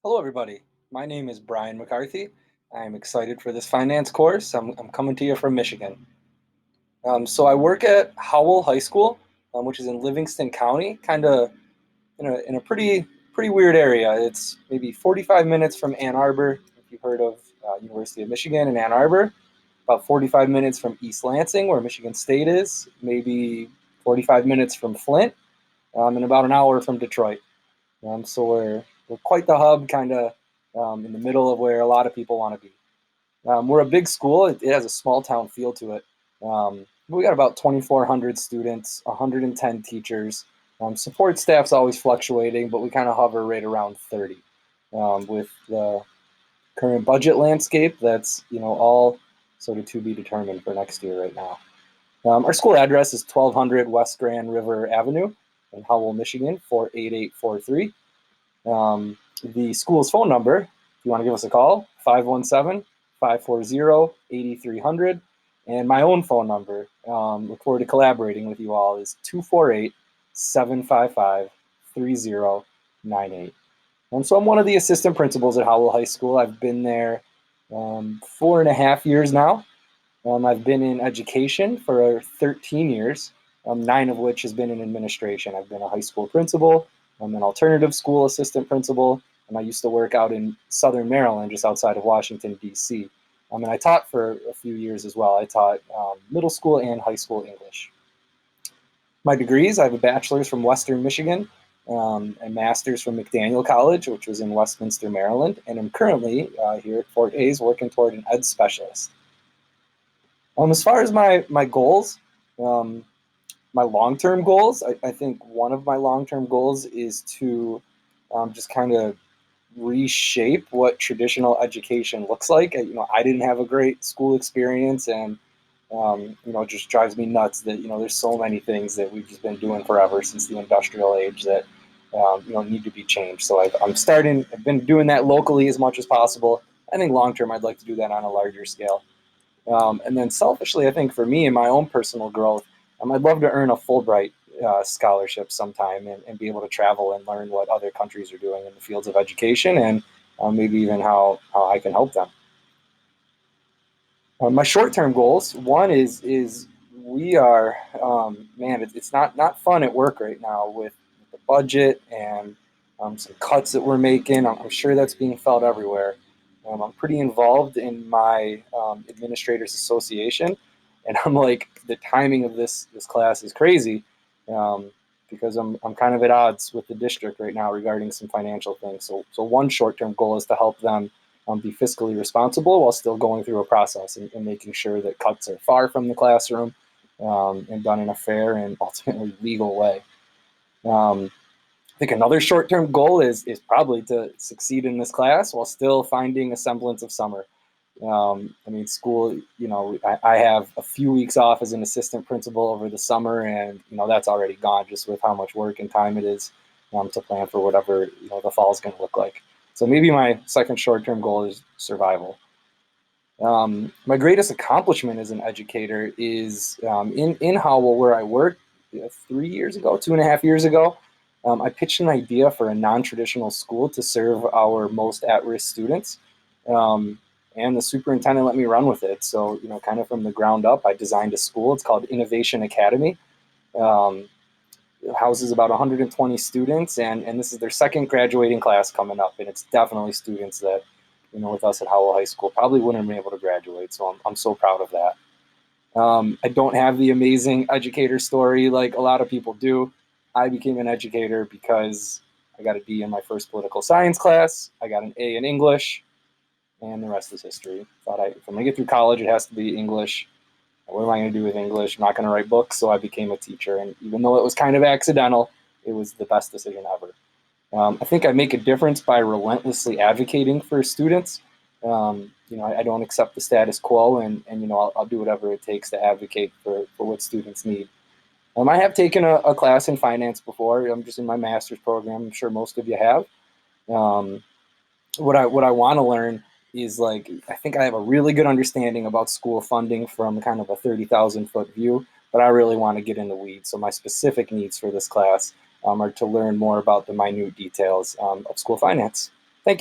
Hello, everybody. My name is Brian McCarthy. I'm excited for this finance course. I'm coming to you from Michigan. So I work at Howell High School, which is in Livingston County, kind of in a pretty weird area. It's maybe 45 minutes from Ann Arbor, if you've heard of University of Michigan in Ann Arbor. About 45 minutes from East Lansing, where Michigan State is. Maybe 45 minutes from Flint, and about an hour from Detroit. So we're quite the hub, kind of in the middle of where a lot of people want to be. We're a big school. It has a small town feel to it. We got about 2,400 students, 110 teachers. Support staff's always fluctuating, but we kind of hover right around 30. With the current budget landscape, that's all sort of to be determined for next year right now. Our school address is 1200 West Grand River Avenue in Howell, Michigan, 48843. The school's phone number, if you want to give us a call, 517-540-8300. And my own phone number, look forward to collaborating with you all, is 248-755-3098. So I'm one of the assistant principals at Howell High School. I've been there 4.5 years now. I've been in education for 13 years, 9 of which has been in administration. I've been a high school principal. I'm an alternative school assistant principal, and I used to work out in Southern Maryland, just outside of Washington, D.C. And I taught for a few years as well. I taught middle school and high school English. My degrees, I have a bachelor's from Western Michigan, a master's from McDaniel College, which was in Westminster, Maryland, and I'm currently here at Fort Hays working toward an ed specialist. As far as my goals, my long-term goals, I think one of my long-term goals is to just kind of reshape what traditional education looks like. I didn't have a great school experience, and it just drives me nuts that there's so many things that we've just been doing forever since the industrial age that need to be changed. So I've been doing that locally as much as possible. I think long-term, I'd like to do that on a larger scale. And then selfishly, I think for me and my own personal growth, I'd love to earn a Fulbright scholarship sometime and be able to travel and learn what other countries are doing in the fields of education and maybe even how I can help them. My short-term goals, one is we are, it's not fun at work right now with the budget and some cuts that we're making. I'm sure that's being felt everywhere. I'm pretty involved in my administrators association, and I'm like, the timing of this class is crazy because I'm kind of at odds with the district right now regarding some financial things. So one short-term goal is to help them be fiscally responsible while still going through a process and making sure that cuts are far from the classroom and done in a fair and ultimately legal way. I think another short-term goal is probably to succeed in this class while still finding a semblance of summer. School, I have a few weeks off as an assistant principal over the summer, and that's already gone just with how much work and time it is to plan for whatever the fall is going to look like. So maybe my second short-term goal is survival. My greatest accomplishment as an educator is in Howell, where I worked 3 years ago, 2.5 years ago. I pitched an idea for a non-traditional school to serve our most at-risk students. And the superintendent let me run with it. So, kind of from the ground up, I designed a school. It's called Innovation Academy. It houses about 120 students, and this is their second graduating class coming up. And it's definitely students that, with us at Howell High School, probably wouldn't have been able to graduate. So I'm so proud of that. I don't have the amazing educator story like a lot of people do. I became an educator because I got a D in my first political science class. I got an A in English, and the rest is history. Thought if I'm going to get through college, it has to be English. What am I going to do with English? I'm not going to write books, so I became a teacher. And even though it was kind of accidental, it was the best decision ever. I think I make a difference by relentlessly advocating for students. I don't accept the status quo, and I'll do whatever it takes to advocate for what students need. I have taken a class in finance before. I'm just in my master's program. I'm sure most of you have. What I want to learn is I think I have a really good understanding about school funding from kind of a 30,000 foot view, but I really want to get in the weeds. So my specific needs for this class are to learn more about the minute details of school finance.